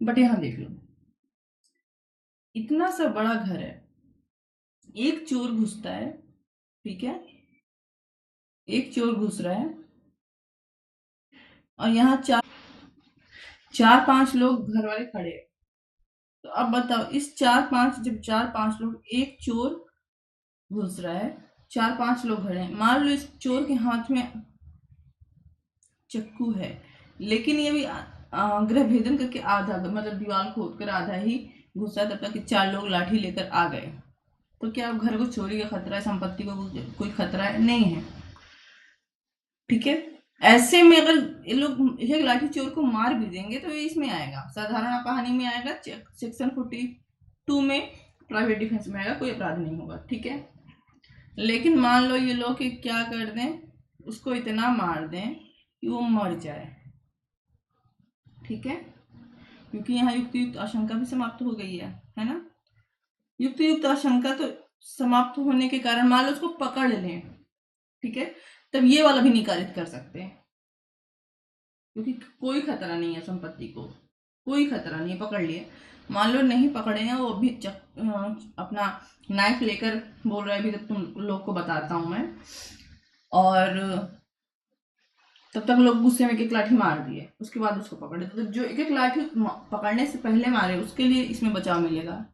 Speaker 1: बट यहाँ देख लो, इतना सा बड़ा घर है, एक चोर घुसता है, ठीक है, एक चोर घुस रहा है, और यहाँ चार पांच लोग घर वाले खड़े हैं। तो अब बताओ, इस जब चार पांच लोग, एक चोर घुस रहा है, 4-5 लोग खड़े हैं, मान लो इस चोर के हाथ में चाकू है, लेकिन ये भी गृह भेदन करके आधा मतलब दीवार खोद कर आधा ही घुसा, तब तक कि 4 लोग लाठी लेकर आ गए। तो क्या अब घर को चोरी का खतरा है, संपत्ति को कोई खतरा है? नहीं है। ठीक है, ऐसे में अगर ये लोग एक लाठी चोर को मार भी देंगे तो ये इसमें आएगा, साधारण अपहानी में आएगा, सेक्शन 42 में प्राइवेट डिफेंस में आएगा, कोई अपराध नहीं होगा। ठीक है, लेकिन मान लो ये लोग कि क्या कर दें, उसको इतना मार दें कि वो मर जाए। ठीक है, क्योंकि यहाँ युक्त आशंका भी समाप्त हो गई है ना। युक्त आशंका तो समाप्त होने के कारण मान लो उसको पकड़ लें, ठीक है, तब ये वाला भी निकालित कर सकते हैं, क्योंकि कोई खतरा नहीं है संपत्ति को, कोई खतरा नहीं है, पकड़ लिए। मान लो नहीं पकड़े हैं, वो अभी अपना नाइफ लेकर बोल रहा है, अभी तक तुम लोग को बताता हूं मैं, और तब तक लोग गुस्से में एक लाठी मार दिए, उसके बाद उसको पकड़े। तो जो एक लाठी पकड़ने से पहले मारे उसके लिए इसमें बचाव मिलेगा।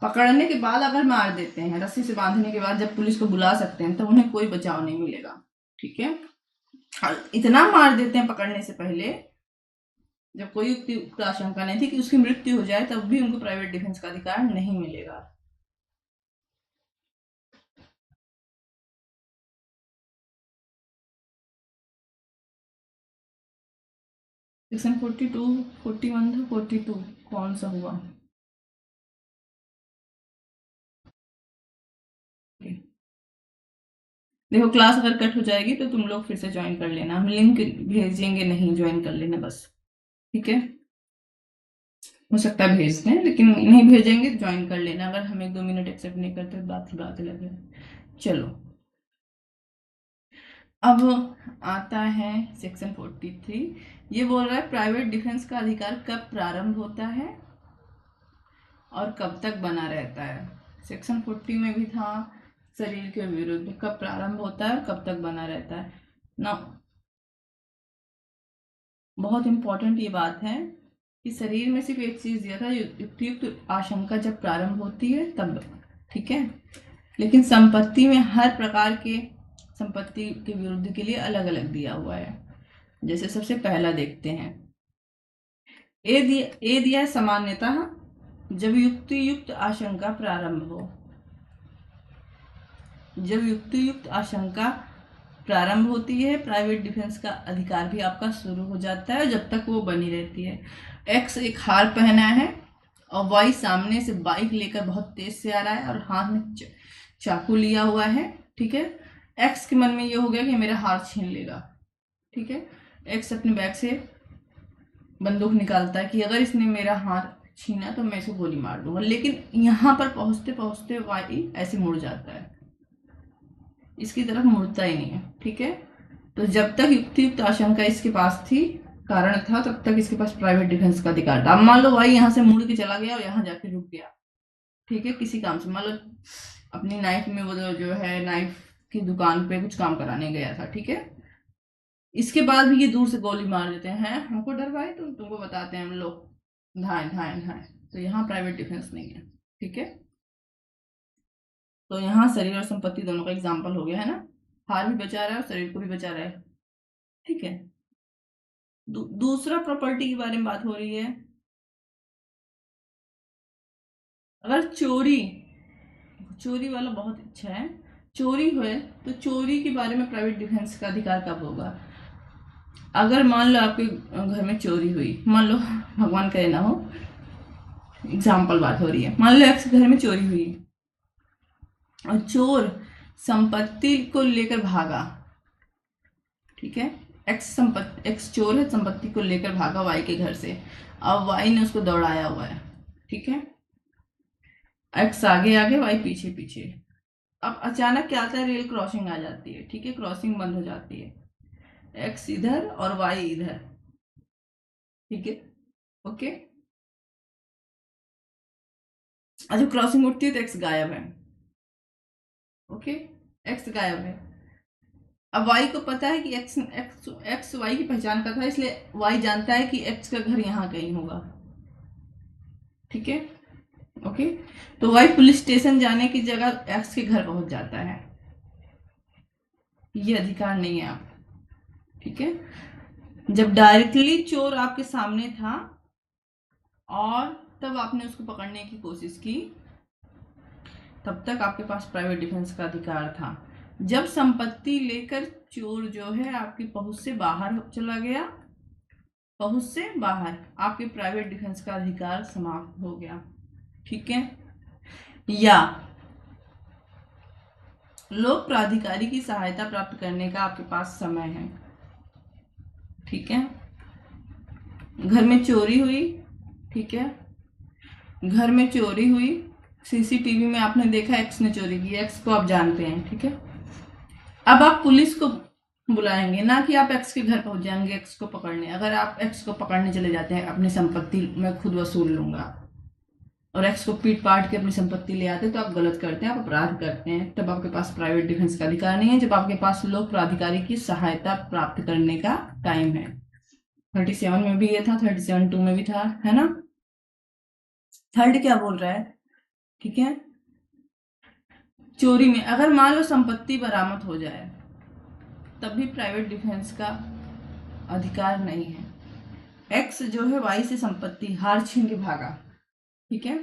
Speaker 1: पकड़ने के बाद अगर मार देते हैं, रस्सी से बांधने के बाद जब पुलिस को बुला सकते हैं, तो उन्हें कोई बचाव नहीं मिलेगा। ठीक है, इतना मार देते हैं पकड़ने से पहले, जब कोई युक्त आशंका नहीं थी कि उसकी मृत्यु हो जाए, तब भी उनको प्राइवेट डिफेंस का अधिकार नहीं मिलेगा। सेक्शन 42, 41 था, 42 कौन सा हुआ? देखो, क्लास अगर कट हो जाएगी तो तुम लोग फिर से ज्वाइन कर लेना, हम लिंक भेजेंगे नहीं, ज्वाइन कर लेना बस। ठीक है, हो सकता है भेज दें, लेकिन नहीं भेजेंगे ज्वाइन कर लेना। अगर हम 1-2 मिनट एक्सेप्ट नहीं करते तो बात की बात अलग है। चलो, अब आता है सेक्शन 43। ये बोल रहा है प्राइवेट डिफेंस का अधिकार कब प्रारंभ होता है और कब तक बना रहता है। सेक्शन 40 में भी था, शरीर के विरुद्ध कब प्रारंभ होता है और कब तक बना रहता है ना। बहुत इंपॉर्टेंट ये बात है कि शरीर में सिर्फ एक चीज दिया था, युक्त आशंका जब प्रारंभ होती है तब। ठीक है, लेकिन संपत्ति में हर प्रकार के संपत्ति के विरुद्ध के लिए अलग अलग दिया हुआ है। जैसे सबसे पहला देखते हैं, ए दिया है सामान्यतः जब युक्त आशंका प्रारंभ हो। जब युक्त आशंका प्रारंभ होती है, प्राइवेट डिफेंस का अधिकार भी आपका शुरू हो जाता है, जब तक वो बनी रहती है। एक्स एक हार पहना है और वाई सामने से बाइक लेकर बहुत तेज से आ रहा है और हाथ में चाकू लिया हुआ है। ठीक है, एक्स के मन में ये हो गया कि मेरा हार छीन लेगा। ठीक है, एक्स अपने बैग से बंदूक निकालता है कि अगर इसने मेरा हार छीना तो मैं इसे गोली मार दूंगा, लेकिन यहाँ पर पहुंचते पहुंचते वाई ऐसे मुड़ जाता है, इसकी तरफ मुड़ता ही नहीं है। ठीक है, तो जब तक युक्त आशंका इसके पास थी, कारण था, तब तक इसके पास प्राइवेट डिफेंस का अधिकार था। अब मान लो भाई यहाँ से मुड़ के चला गया और यहाँ जाके रुक गया। ठीक है, किसी काम से, मान लो अपनी नाइफ में वो जो है नाइफ की दुकान पे कुछ काम कराने गया था। ठीक है, इसके बाद भी ये दूर से गोली मार देते हैं, हमको डर भाई, तुमको बताते हैं हम लोग, धाए धाए धाए। तो यहाँ प्राइवेट डिफेंस नहीं है। ठीक है, तो यहाँ शरीर और संपत्ति दोनों का एग्जाम्पल हो गया है ना, हार भी बचा रहा है और शरीर को भी बचा रहा है। ठीक है, दूसरा प्रॉपर्टी के बारे में बात हो रही है। अगर चोरी वाला बहुत अच्छा है, चोरी हुए तो चोरी के बारे में प्राइवेट डिफेंस का अधिकार कब होगा? अगर मान लो आपके घर में चोरी हुई, मान लो भगवान करे ना हो, एग्जाम्पल बात हो रही है, मान लो एक्स घर में चोरी हुई और चोर संपत्ति को लेकर भागा। ठीक है, एक्स चोर है, संपत्ति को लेकर भागा वाई के घर से, अब वाई ने उसको दौड़ाया हुआ है। ठीक है, एक्स आगे आगे वाई पीछे पीछे। अब अचानक क्या आता है, रेल क्रॉसिंग आ जाती है। ठीक है, क्रॉसिंग बंद हो जाती है, एक्स इधर और वाई इधर। ठीक है, ओके, जब क्रॉसिंग उठती है तो एक्स गायब है। ओके, एक्स गायब है। अब वाई को पता है कि एक्स वाई की पहचान करता है, इसलिए वाई जानता है कि एक्स का घर यहाँ कहीं होगा। ठीक है, ओके, तो वाई पुलिस स्टेशन जाने की जगह एक्स के घर पहुंच जाता है। ये अधिकार नहीं है आप। ठीक है, जब डायरेक्टली चोर आपके सामने था और तब आपने उसको पकड़ने की कोशिश की, तब तक आपके पास प्राइवेट डिफेंस का अधिकार था। जब संपत्ति लेकर चोर जो है आपकी पहुंच से बाहर चला गया, पहुंच से बाहर, आपके प्राइवेट डिफेंस का अधिकार समाप्त हो गया। ठीक है। या लोक प्राधिकारी की सहायता प्राप्त करने का आपके पास समय है। ठीक है। घर में चोरी हुई, ठीक है, घर में चोरी हुई, सीसीटीवी में आपने देखा एक्स ने चोरी की, एक्स को आप जानते हैं, ठीक है। अब आप पुलिस को बुलाएंगे, ना कि आप एक्स के घर पहुंच जाएंगे एक्स को पकड़ने। अगर आप एक्स को पकड़ने चले जाते हैं, अपनी संपत्ति मैं खुद वसूल लूंगा, और एक्स को पीट पाट के अपनी संपत्ति ले आते, तो आप गलत करते हैं, आप अपराध करते हैं। तब आपके पास प्राइवेट डिफेंस का अधिकार नहीं है, जब आपके पास लोक प्राधिकारी की सहायता प्राप्त करने का टाइम है। 37 में भी ये था, 37(2) में भी था, है ना। थर्ड क्या बोल रहा है, ठीक है, चोरी में अगर मान लो संपत्ति बरामद हो जाए, तब भी प्राइवेट डिफेंस का अधिकार नहीं है। एक्स जो है वाई से संपत्ति हार छीन के भागा, ठीक है,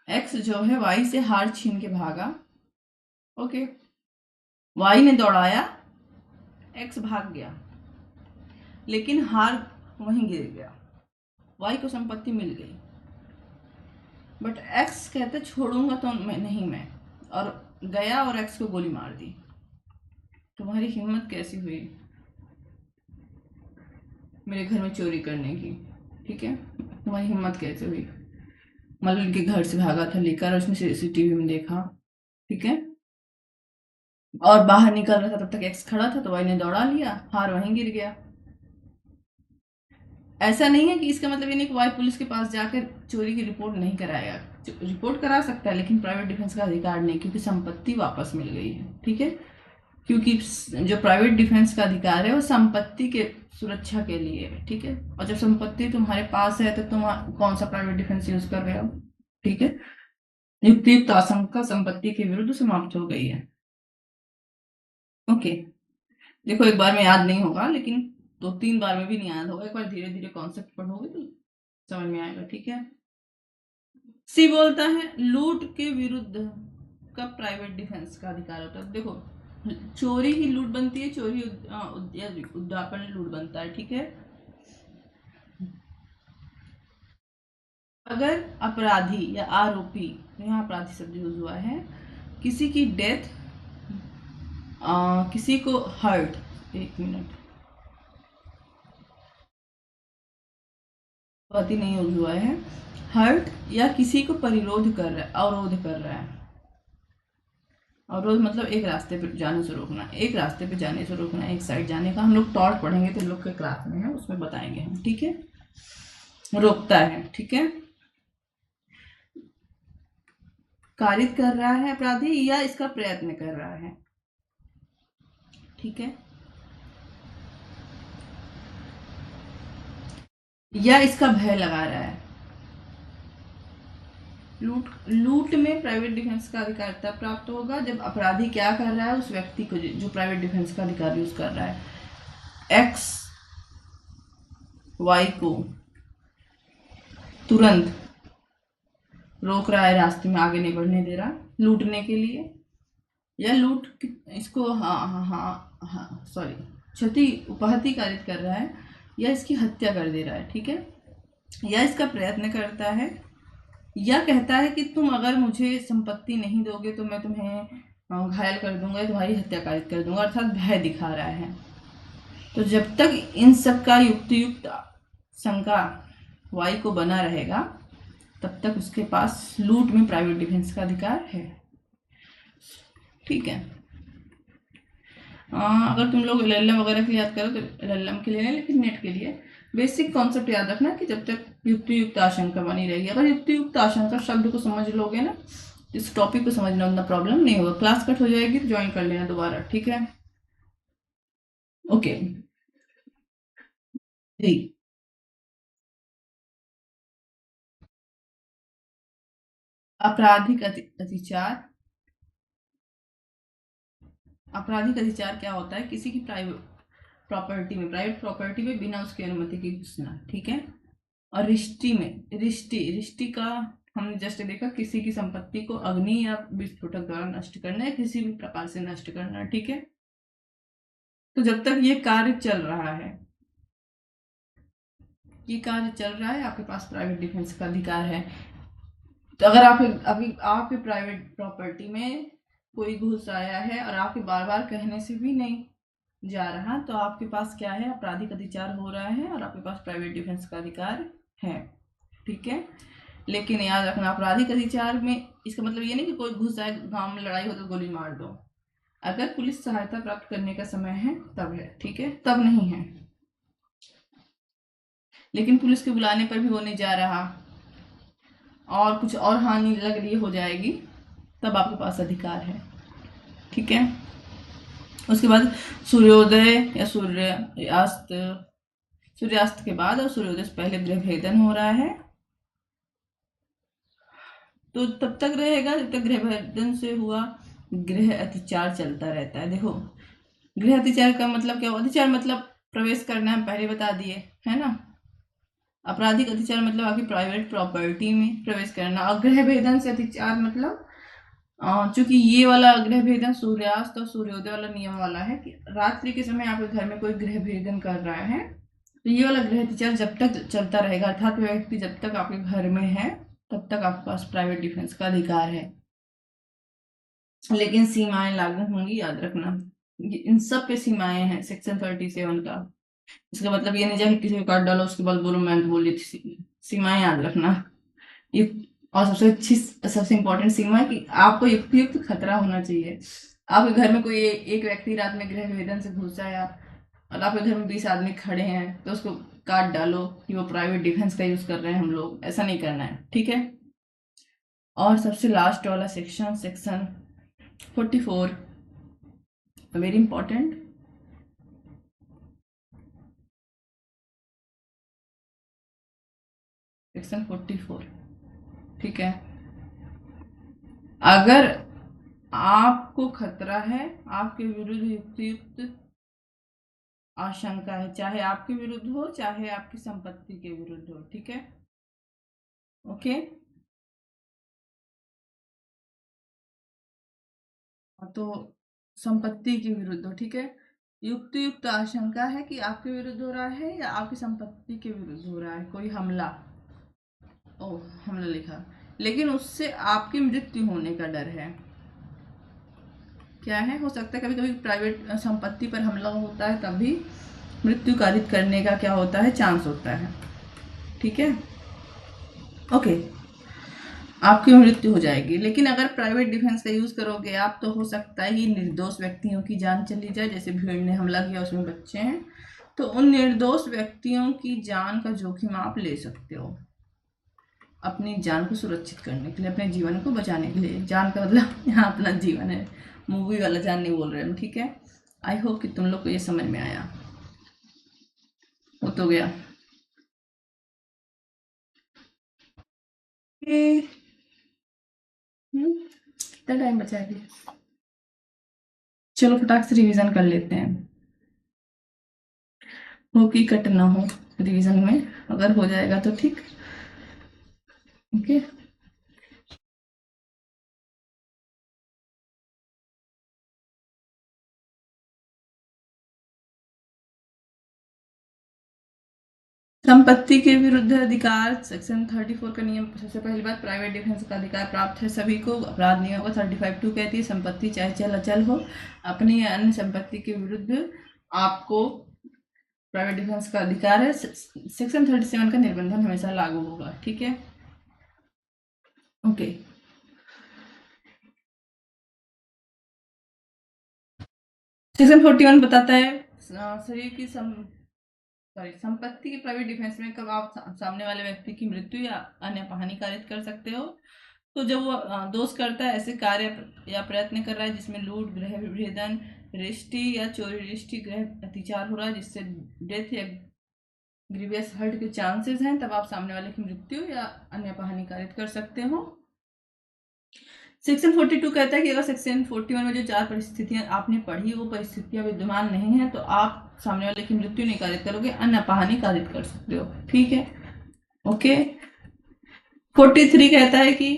Speaker 1: एक्स जो है वाई से हार छीन के भागा, ओके, वाई ने दौड़ाया, एक्स भाग गया, लेकिन हार वहीं गिर गया, वाई को संपत्ति मिल गई, बट एक्स कहते छोड़ूंगा तो मैं और गया और एक्स को गोली मार दी। तुम्हारी हिम्मत कैसी हुई मेरे घर में चोरी करने की, ठीक है, तुम्हारी हिम्मत कैसे हुई। मल्लिक के घर से भागा था लेकर, उसने सीसीटीवी में देखा, ठीक है, और बाहर निकल रहा था, तब तक एक्स खड़ा था, तो वाई ने दौड़ा लिया, हार वहीं गिर गया। ऐसा नहीं है कि इसका मतलब ये नहीं कि वाई पुलिस के पास जाकर चोरी की रिपोर्ट नहीं कराएगा, रिपोर्ट करा सकता है, लेकिन प्राइवेट डिफेंस का अधिकार नहीं, क्योंकि संपत्ति वापस मिल गई है, ठीक है। क्योंकि जो प्राइवेट डिफेंस का अधिकार है वो संपत्ति के सुरक्षा के लिए है, ठीक है। और जब संपत्ति तुम्हारे पास है तो तुम कौन सा प्राइवेट डिफेंस यूज कर रहे हो, ठीक है। युक्तियुक्त आशंका संपत्ति के विरुद्ध समाप्त हो गई है। ओके, देखो एक बार में याद नहीं होगा, लेकिन 2-3 बार में भी नहीं याद होगा, एक बार धीरे धीरे कॉन्सेप्ट पढ़ोगे तो समझ में आएगा, ठीक है। सी बोलता है लूट के विरुद्ध कब प्राइवेट डिफेंस का अधिकार होता है। देखो चोरी ही लूट बनती है, चोरी उद्यापन लूट बनता है, ठीक है। अगर अपराधी या आरोपी, यहाँ अपराधी शब्द यूज हुआ है, किसी की डेथ, किसी को हर्ट, एक मिनट, अपराधी नहीं यूज हुआ है, हर्ट या किसी को परिरोध कर रहा है, अवरोध कर रहा है। अवरोध मतलब एक रास्ते पे जाने से रोकना, एक रास्ते पे जाने से रोकना, एक साइड जाने का। हम लोग टॉर्च पढ़ेंगे तो लोग के क्लास में है, उसमें बताएंगे हम, ठीक है। रोकता है, ठीक है, कारित कर रहा है अपराधी, या इसका प्रयत्न कर रहा है, ठीक है, या इसका भय लगा रहा है। लूट में प्राइवेट डिफेंस का अधिकार तब प्राप्त होगा जब अपराधी क्या कर रहा है, उस व्यक्ति को जो प्राइवेट डिफेंस का अधिकार यूज कर रहा है, एक्स वाई को तुरंत रोक रहा है, रास्ते में आगे नहीं बढ़ने दे रहा लूटने के लिए, या इसको हाँ हाँ हाँ हाँ सॉरी क्षति उपहति कारित कर रहा है, या इसकी हत्या कर दे रहा है, ठीक है, या इसका प्रयत्न करता है, या कहता है कि तुम अगर मुझे संपत्ति नहीं दोगे तो मैं तुम्हें घायल कर दूंगा, तुम्हारी हत्या कारित कर दूंगा, अर्थात भय दिखा रहा है। तो जब तक इन सब का युक्त शंका वाई को बना रहेगा, तब तक उसके पास लूट में प्राइवेट डिफेंस का अधिकार है, ठीक है। अगर तुम लोग एलएलएम वगैरह के लिए याद करो तो एलएलएम के लिए नहीं, लेकिन नेट के लिए बेसिक कॉन्सेप्ट याद रखना कि जब तक युक्त आशंका बनी रहेगी, अगर युक्त आशंका शब्द को समझ लोगे ना, इस टॉपिक को समझना उतना प्रॉब्लम नहीं होगा। क्लास कट हो जाएगी तो ज्वाइन कर लेना दोबारा, ठीक है। ओके जी, आपराधिक अतिचार। आपराधिक अधिचार क्या होता है, किसी की प्राइवेट प्रॉपर्टी में, प्राइवेट प्रॉपर्टी में बिना उसकी अनुमति के घुसना, ठीक है। और रिष्टि में, रिष्टि का हमने जस्ट देखा, किसी की संपत्ति को अग्नि या विस्फोटक द्वारा नष्ट करना है, किसी भी प्रकार से नष्ट करना, ठीक है। तो जब तक ये कार्य चल रहा है, ये कार्य चल रहा है, आपके पास प्राइवेट डिफेंस का अधिकार है। तो अगर आपके प्राइवेट प्रॉपर्टी में कोई घुस आया है और आपके बार बार कहने से भी नहीं जा रहा, तो आपके पास क्या है, आपराधिक अत्याचार हो रहा है और आपके पास प्राइवेट डिफेंस का अधिकार है, ठीक है। लेकिन याद रखना, आपराधिक अत्याचार में इसका मतलब ये नहीं कि कोई घुस आए, गांव में लड़ाई हो तो गोली मार दो। अगर पुलिस सहायता प्राप्त करने का समय है तब है, ठीक है, तब नहीं है। लेकिन पुलिस के बुलाने पर भी वो नहीं जा रहा और कुछ और हानि लग रही हो जाएगी, तब आपके पास अधिकार है, ठीक है। उसके बाद सूर्योदय या सूर्यास्त के बाद और सूर्योदय से पहले गृह भेदन हो रहा है, तो तब तक रहेगा जब तक गृह भेदन से हुआ गृह अतिचार चलता रहता है। देखो, गृह अतिचार का मतलब क्या हुआ, अतिचार मतलब प्रवेश करना, हम पहले बता दिए, है ना। आपराधिक अतिचार मतलब आपकी प्राइवेट प्रॉपर्टी में प्रवेश करना, और गृह भेदन से अतिचार मतलब चूंकि ये वाला गृह भेदन सूर्यास्त और सूर्योदय वाला नियम वाला है कि रात्रि के समय आपके घर में कोई गृह भेदन कर रहा है, तो ये वाला गृह अतिचार जब तक चलता रहेगा, अर्थात व्यक्ति जब तक आपके घर में है तब तक आपके पास प्राइवेट डिफेंस का अधिकार है। लेकिन सीमाएं लागू होंगी, याद रखना, इन सब पे सीमाएं हैं सेक्शन 37 का। इसका मतलब ये नहीं जाए किसी को काट डालो उसके बाद बोलो मैं तो बोली थी। सीमाएं याद रखना। ये और सबसे इम्पोर्टेंट सीमा है कि आपको युक्त खतरा होना चाहिए। आपके घर में कोई एक व्यक्ति रात में गृह भेदन से घुस आया और आपके घर में 20 आदमी खड़े हैं, तो उसको काट डालो कि वो प्राइवेट डिफेंस का यूज कर रहे हैं। हम लोग ऐसा नहीं करना है, ठीक है। और सबसे लास्ट वाला सेक्शन 44, वेरी इंपॉर्टेंट। सेक्शन 44, ठीक है। अगर आपको खतरा है, आपके विरुद्ध युक्त आशंका है, चाहे आपके विरुद्ध हो चाहे आपकी संपत्ति के विरुद्ध हो, ठीक है, ओके। तो संपत्ति के विरुद्ध हो, ठीक है। युक्त आशंका है कि आपके विरुद्ध हो रहा है या आपकी संपत्ति के विरुद्ध हो रहा है कोई हमला, हमला लिखा, लेकिन उससे आपकी मृत्यु होने का डर है। क्या है, हो सकता है कभी कभी प्राइवेट संपत्ति पर हमला होता है, तब भी मृत्यु कारित करने का क्या होता है, चांस होता है, ठीक है, ओके। आपकी मृत्यु हो जाएगी। लेकिन अगर प्राइवेट डिफेंस का यूज करोगे आप, तो हो सकता है कि निर्दोष व्यक्तियों की जान चली जाए। जैसे भीड़ ने हमला किया, उसमें बच्चे हैं, तो उन निर्दोष व्यक्तियों की जान का जोखिम आप ले सकते हो अपनी जान को सुरक्षित करने के लिए, अपने जीवन को बचाने के लिए। जान का मतलब यहाँ अपना जीवन है, मूवी वाला जान नहीं बोल रहे हम, ठीक है। आई होप कि तुम लोग को ये समझ में आया हो तो गया। कितना टाइम बचा है, चलो फटाक से रिवीजन कर लेते हैं। हो कि कट ना हो रिवीजन में, अगर हो जाएगा तो ठीक, ओके। संपत्ति के विरुद्ध अधिकार, सेक्शन 34 का नियम। सबसे पहली बात, प्राइवेट डिफेंस का अधिकार प्राप्त है सभी को। अपराध नियम को 35(2) कहती है, संपत्ति चाहे चल अचल हो, अपनी या अन्य संपत्ति के विरुद्ध आपको प्राइवेट डिफेंस का अधिकार है। सेक्शन 37 का निर्बंधन हमेशा लागू होगा, ठीक है, ओके। सेक्शन 41 बताता है शरीर की संपत्ति के प्राइवेट डिफेंस में कब आप सामने वाले व्यक्ति की मृत्यु या अन्य हानि कारित कर सकते हो। तो जब वो दोष करता है, ऐसे कार्य या प्रयत्न कर रहा है जिसमें लूट, गृह भेदन, रिष्टि या चोरी, रिष्टि, गृह अतिचार हो रहा है, जिससे डेथ या ग्रीवियस हर्ट के चांसेस हैं, तब आप सामने वाले की मृत्यु या अन्य हानि कारित कर सकते हो। सेक्शन 42 कहता है कि अगर सेक्शन 41 में जो 4 परिस्थितियां आपने पढ़ी वो परिस्थितियां विद्यमान नहीं है, तो आप सामने वाले की मृत्यु नहीं कारित करोगे, अन्य अपहानी कारित कर सकते हो। ठीक है, ओके। 43 कहता है कि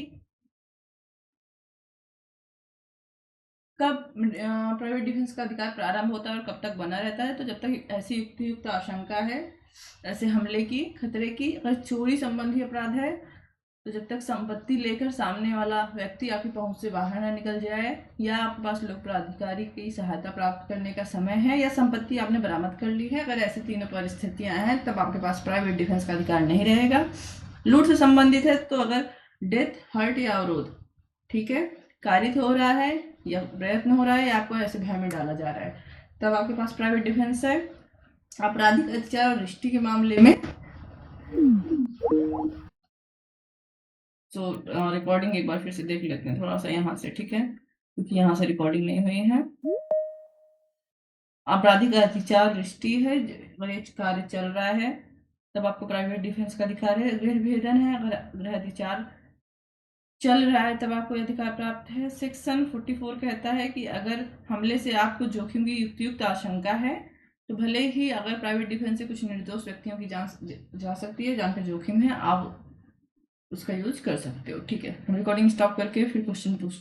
Speaker 1: कब प्राइवेट डिफेंस का अधिकार प्रारंभ होता है और कब तक बना रहता है? तो जब तक ऐसी युक्तियुक्त आशंका है ऐसे हमले की, खतरे की। अगर चोरी संबंधी अपराध है तो जब तक संपत्ति लेकर सामने वाला व्यक्ति आपकी पहुंच से बाहर ना निकल जाए, या आपके पास लोक प्राधिकारी की सहायता प्राप्त करने का समय है, या संपत्ति आपने बरामद कर ली है, अगर ऐसी तीनों परिस्थितियां हैं तब आपके पास प्राइवेट डिफेंस का अधिकार नहीं रहेगा। लूट से संबंधित है तो अगर डेथ, हर्ट या अवरोध, ठीक है, कारित हो रहा है या प्रयत्न हो रहा है या आपको ऐसे भय में डाला जा रहा है, तब आपके पास प्राइवेट डिफेंस है। आपराधिक अत्याचार और रिश्ती के मामले में तो रिकॉर्डिंग एक बार फिर से देख लेते हैं थोड़ा सा यहाँ से, ठीक है, क्योंकि यहाँ से रिकॉर्डिंग नहीं हुई है। आपराधिक अत्याचार रिश्ती है, अगर ये कार्य चल रहा है तब आपको प्राइवेट डिफेंस का अधिकार है। गृह भेदन है, अगर गृह अत्याचार चल रहा है तब आपको अधिकार प्राप्त है। सेक्शन 44 कहता है कि अगर हमले से आपको जोखिम की युक्तियुक्त आशंका है तो भले ही अगर प्राइवेट डिफेंस से कुछ निर्दोष व्यक्तियों की जान जा सकती है, जान का जोखिम है, आप उसका यूज कर सकते हो। ठीक है, हम रिकॉर्डिंग स्टॉप करके फिर क्वेश्चन पूछ